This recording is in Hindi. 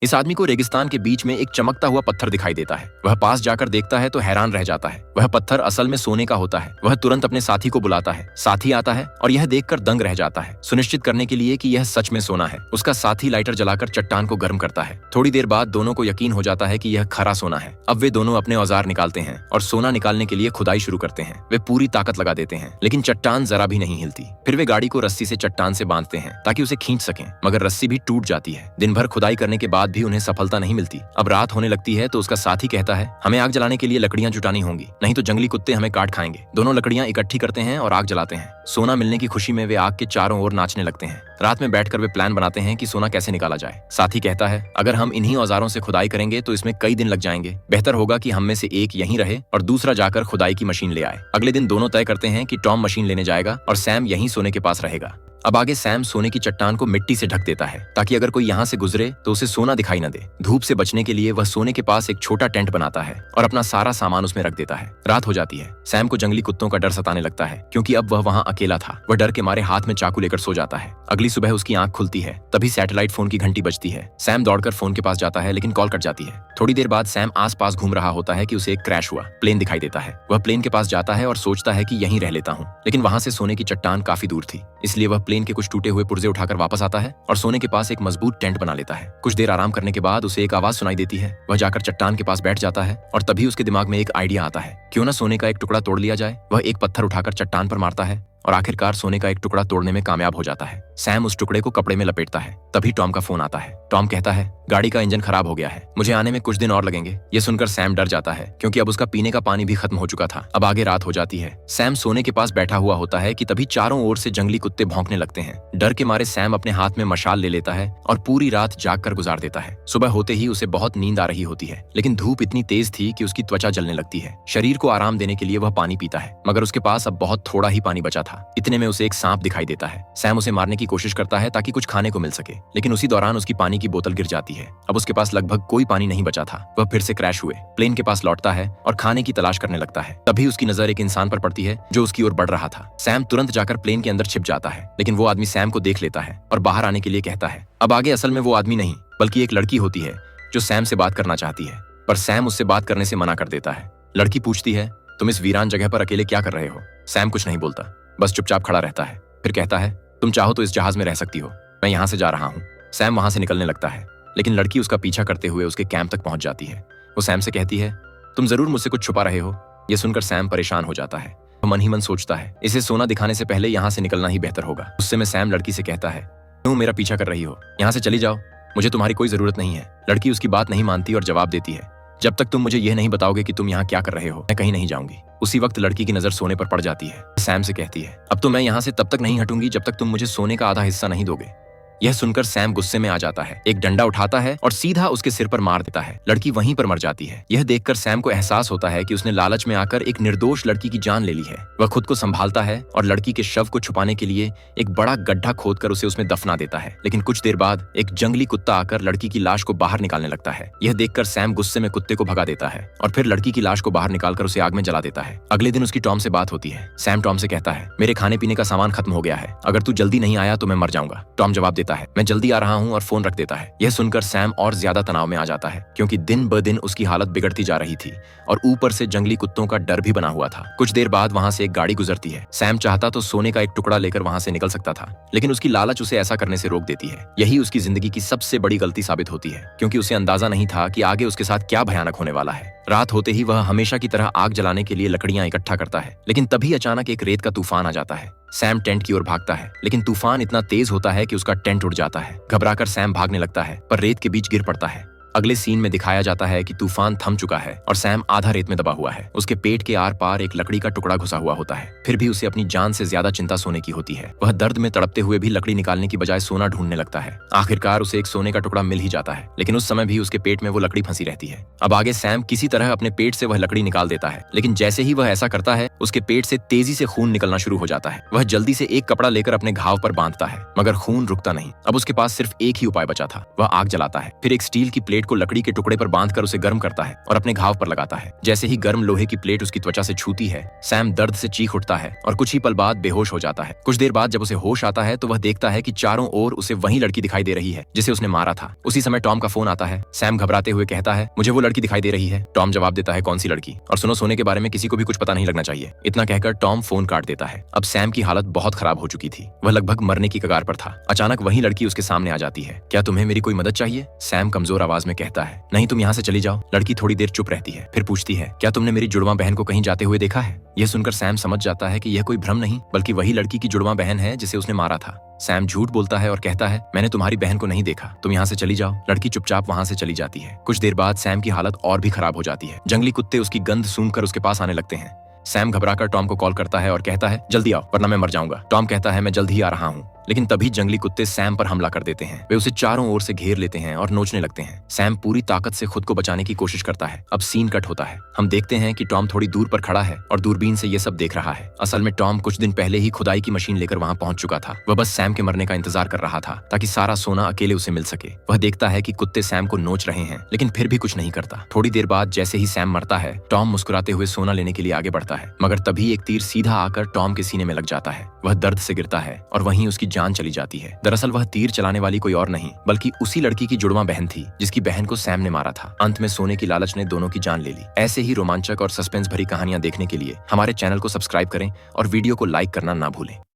इस आदमी को रेगिस्तान के बीच में एक चमकता हुआ पत्थर दिखाई देता है। वह पास जाकर देखता है तो हैरान रह जाता है। वह पत्थर असल में सोने का होता है। वह तुरंत अपने साथी को बुलाता है। साथी आता है और यह देखकर दंग रह जाता है। सुनिश्चित करने के लिए कि यह सच में सोना है, उसका साथी लाइटर जलाकर चट्टान को गर्म करता है। थोड़ी देर बाद दोनों को यकीन हो जाता है कि यह खरा सोना है। अब वे दोनों अपने औजार निकालते हैं और सोना निकालने के लिए खुदाई शुरू करते हैं। वे पूरी ताकत लगा देते हैं, लेकिन चट्टान जरा भी नहीं हिलती। फिर वे गाड़ी को रस्सी से चट्टान से बांधते हैं ताकि उसे खींच सकें, मगर रस्सी भी टूट जाती है। दिन भर खुदाई करने के बाद भी उन्हें सफलता नहीं मिलती। अब रात होने लगती है तो उसका साथी कहता है, हमें आग जलाने के लिए लकड़ियां जुटानी होंगी, नहीं तो जंगली कुत्ते हमें काट खाएंगे। दोनों लकड़ियां इकट्ठी करते हैं और आग जलाते हैं। सोना मिलने की खुशी में वे आग के चारों ओर नाचने लगते हैं। रात में बैठकर वे प्लान बनाते हैं कि सोना कैसे निकाला जाए। साथी कहता है, अगर हम इन्हीं औजारों से खुदाई करेंगे तो इसमें कई दिन लग जाएंगे। बेहतर होगा कि हम में से एक यहीं रहे और दूसरा जाकर खुदाई की मशीन ले आए। अगले दिन दोनों तय करते हैं कि टॉम मशीन लेने जाएगा और सैम यहीं सोने के पास रहेगा। अब आगे सैम सोने की चट्टान को मिट्टी से ढक देता है ताकि अगर कोई यहाँ से गुजरे तो उसे सोना दिखाई न दे। धूप से बचने के लिए वह सोने के पास एक छोटा टेंट बनाता है और अपना सारा सामान उसमें रख देता है। रात हो जाती है। सैम को जंगली कुत्तों का डर सताने लगता है क्योंकि अब वह वहाँ अकेला था। वह डर के मारे हाथ में चाकू लेकर सो जाता है। अगली सुबह उसकी आंख खुलती है, तभी सैटेलाइट फोन की घंटी बजती है। सैम दौड़कर फोन के पास जाता है, लेकिन कॉल कट जाती है। थोड़ी देर बाद सैम आसपास घूम रहा होता है कि उसे एक क्रैश हुआ प्लेन दिखाई देता है। वह प्लेन के पास जाता है और सोचता है कि यहीं रह लेता हूँ, लेकिन वहाँ से सोने की चट्टान काफी दूर थी, इसलिए वह प्लेन के कुछ टूटे हुए पुर्जे उठाकर वापस आता है और सोने के पास एक मजबूत टेंट बना लेता है। कुछ देर आराम करने के बाद उसे एक आवाज सुनाई देती है। वह जाकर चट्टान के पास बैठ जाता है और तभी उसके दिमाग में एक आइडिया आता है, क्यों न सोने का एक टुकड़ा तोड़ लिया जाए। वह एक पत्थर उठाकर चट्टान पर मारता है और आखिरकार सोने का एक टुकड़ा तोड़ने में कामयाब हो जाता है। सैम उस टुकड़े को कपड़े में लपेटता है। तभी टॉम का फोन आता है। टॉम कहता है, गाड़ी का इंजन खराब हो गया है, मुझे आने में कुछ दिन और लगेंगे। ये सुनकर सैम डर जाता है क्योंकि अब उसका पीने का पानी भी खत्म हो चुका था। अब आगे रात हो जाती है। सैम सोने के पास बैठा हुआ होता है कि तभी चारों ओर से जंगली कुत्ते भौंकने लगते हैं। डर के मारे सैम अपने हाथ में मशाल ले लेता है और पूरी रात जाग कर गुजार देता है। सुबह होते ही उसे बहुत नींद आ रही होती है, लेकिन धूप इतनी तेज थी कि उसकी त्वचा जलने लगती है। शरीर को आराम देने के लिए वह पानी पीता है, मगर उसके पास अब बहुत थोड़ा ही पानी बचा था। इतने में उसे एक सांप दिखाई देता है। सैम उसे मारने की कोशिश करता है ताकि कुछ खाने को मिल सके, लेकिन उसी दौरान उसकी पानी की बोतल गिर जाती है। अब उसके पास लगभग कोई पानी नहीं बचा था। वह फिर से क्रैश हुए प्लेन के पास लौटता है और खाने की तलाश करने लगता है। तभी उसकी नजर एक इंसान पर पड़ती है जो उसकी ओर बढ़ रहा था। सैम तुरंत जाकर प्लेन के अंदर छिप जाता है, लेकिन वो आदमी सैम को देख लेता है और बाहर आने के लिए कहता है। अब आगे असल में वो आदमी नहीं बल्कि एक लड़की होती है जो सैम से बात करना चाहती है, पर सैम उससे बात करने से मना कर देता है। लड़की पूछती है, तुम इस वीरान जगह पर अकेले क्या कर रहे हो? सैम कुछ नहीं बोलता, बस चुपचाप खड़ा रहता है। फिर कहता है, तुम चाहो तो इस जहाज में रह सकती हो, मैं यहाँ से जा रहा हूँ। सैम वहां से निकलने लगता है, लेकिन लड़की उसका पीछा करते हुए उसके कैंप तक पहुंच जाती है। वो सैम से कहती है, तुम जरूर मुझसे कुछ छुपा रहे हो। यह सुनकर सैम परेशान हो जाता है। वह मन ही मन सोचता है, इसे सोना दिखाने से पहले यहाँ से निकलना ही बेहतर होगा। उससे में सैम लड़की से कहता है, तुम मेरा पीछा कर रही हो, यहाँ से चली जाओ, मुझे तुम्हारी कोई जरूरत नहीं है। लड़की उसकी बात नहीं मानती और जवाब देती है, जब तक तुम मुझे यह नहीं बताओगे कि तुम यहाँ क्या कर रहे हो, मैं कहीं नहीं जाऊंगी। उसी वक्त लड़की की नजर सोने पर पड़ जाती है। सैम से कहती है, अब तो मैं यहाँ से तब तक नहीं हटूंगी जब तक तुम मुझे सोने का आधा हिस्सा नहीं दोगे। यह सुनकर सैम गुस्से में आ जाता है, एक डंडा उठाता है और सीधा उसके सिर पर मार देता है। लड़की वहीं पर मर जाती है। यह देखकर सैम को एहसास होता है कि उसने लालच में आकर एक निर्दोष लड़की की जान ले ली है। वह खुद को संभालता है और लड़की के शव को छुपाने के लिए एक बड़ा गड्ढा खोदकर उसे उसमें दफना देता है। लेकिन कुछ देर बाद एक जंगली कुत्ता आकर लड़की की लाश को बाहर निकालने लगता है। यह देखकर सैम गुस्से में कुत्ते को भगा देता है और फिर लड़की की लाश को बाहर निकालकर उसे आग में जला देता है। अगले दिन उसकी टॉम से बात होती है। सैम टॉम से कहता है, मेरे खाने पीने का सामान खत्म हो गया है, अगर तू जल्दी नहीं आया तो मैं मर जाऊंगा। टॉम जवाब देता है, मैं जल्दी आ रहा हूं, और फोन रख देता है। यह सुनकर सैम और ज्यादा तनाव में आ जाता है क्योंकि दिन ब दिन उसकी हालत बिगड़ती जा रही थी और ऊपर से जंगली कुत्तों का डर भी बना हुआ था। कुछ देर बाद वहां से एक गाड़ी गुजरती है। सैम चाहता तो सोने का एक टुकड़ा लेकर वहां से निकल सकता था, लेकिन उसकी लालच उसे ऐसा करने से रोक देती है। यही उसकी जिंदगी की सबसे बड़ी गलती साबित होती है क्योंकि उसे अंदाजा नहीं था कि आगे उसके साथ क्या भयानक होने वाला है। रात होते ही वह हमेशा की तरह आग जलाने के लिए लकड़ियां इकट्ठा करता है, लेकिन तभी अचानक एक रेत का तूफान आ जाता है। सैम टेंट की ओर भागता है, लेकिन तूफान इतना तेज होता है कि उसका टेंट उड़ जाता है। घबराकर सैम भागने लगता है, पर रेत के बीच गिर पड़ता है। अगले सीन में दिखाया जाता है कि तूफान थम चुका है और सैम आधा रेत में दबा हुआ है। उसके पेट के आर पार एक लकड़ी का टुकड़ा घुसा हुआ होता है। फिर भी उसे अपनी जान से ज्यादा चिंता सोने की होती है। वह दर्द में तड़पते हुए भी लकड़ी निकालने की बजाय सोना ढूंढने लगता है। आखिरकार उसे एक सोने का टुकड़ा मिल ही जाता है, लेकिन उस समय भी उसके पेट में वो लकड़ी फंसी रहती है। अब आगे सैम किसी तरह अपने पेट से वह लकड़ी निकाल देता है, लेकिन जैसे ही वह ऐसा करता है उसके पेट से तेजी से खून निकलना शुरू हो जाता है। वह जल्दी से एक कपड़ा लेकर अपने घाव पर बांधता है, मगर खून रुकता नहीं। अब उसके पास सिर्फ एक ही उपाय बचा था, वह आग जलाता है। फिर एक स्टील की प्लेट को लकड़ी के टुकड़े पर बांधकर उसे गर्म करता है और अपने घाव पर लगाता है। जैसे ही गर्म लोहे की प्लेट उसकी त्वचा से छूती है, सैम दर्द से चीख उठता है और कुछ ही पल बाद बेहोश हो जाता है। कुछ देर बाद जब उसे होश आता है तो वह देखता है कि चारों ओर उसे वही लड़की दिखाई दे रही है जिसे उसने मारा था। उसी समय टॉम का फोन आता है। सैम घबराते हुए कहता है, मुझे वो लड़की दिखाई दे रही है। टॉम जवाब देता है, कौन सी लड़की? और सुनो, सोने के बारे में किसी को भी कुछ पता नहीं लगना चाहिए। इतना कहकर टॉम फोन काट देता है। अब सैम की हालत बहुत खराब हो चुकी थी। वह लगभग मरने की कगार पर था। अचानक वही लड़की उसके सामने आ जाती है। क्या तुम्हें मेरी कोई मदद चाहिए? सैम कमजोर आवाज में कहता है, नहीं, तुम यहाँ से चली जाओ। लड़की थोड़ी देर चुप रहती है, फिर पूछती है, क्या तुमने मेरी जुड़वा बहन को कहीं जाते हुए देखा है? यह सुनकर सैम समझ जाता है कि यह कोई भ्रम नहीं बल्कि वही लड़की की जुड़वा बहन है जिसे उसने मारा था। सैम झूठ बोलता है और कहता है, मैंने तुम्हारी बहन को नहीं देखा, तुम यहाँ से चली जाओ। लड़की चुपचाप वहाँ से चली जाती है। कुछ देर बाद सैम की हालत और भी खराब हो जाती है। जंगली कुत्ते उसकी गंध सूंघकर उसके पास आने लगते हैं। सैम घबराकर टॉम को कॉल करता है और कहता है, जल्दी आओ वरना मैं मर जाऊंगा। टॉम कहता है, मैं जल्द ही आ रहा हूँ। लेकिन तभी जंगली कुत्ते सैम पर हमला कर देते हैं। वे उसे चारों ओर से घेर लेते हैं और नोचने लगते हैं। सैम पूरी ताकत से खुद को बचाने की कोशिश करता है। अब सीन कट होता है। हम देखते हैं कि टॉम थोड़ी दूर पर खड़ा है और दूरबीन से ये सब देख रहा है। असल में टॉम कुछ दिन पहले ही खुदाई की मशीन लेकर वहां पहुंच चुका था। वह बस सैम के मरने का इंतजार कर रहा था ताकि सारा सोना अकेले उसे मिल सके। वह देखता है कि कुत्ते सैम को नोच रहे हैं लेकिन फिर भी कुछ नहीं करता। थोड़ी देर बाद जैसे ही सैम मरता है, टॉम मुस्कुराते हुए सोना लेने के लिए आगे बढ़ता है, मगर तभी एक तीर सीधा आकर टॉम के सीने में लग जाता है। वह दर्द से गिरता है और वहीं उसकी जान चली जाती है। दरअसल वह तीर चलाने वाली कोई और नहीं बल्कि उसी लड़की की जुड़वा बहन थी जिसकी बहन को सैम ने मारा था। अंत में सोने की लालच ने दोनों की जान ले ली। ऐसे ही रोमांचक और सस्पेंस भरी कहानियां देखने के लिए हमारे चैनल को सब्सक्राइब करें और वीडियो को लाइक करना ना भूलें।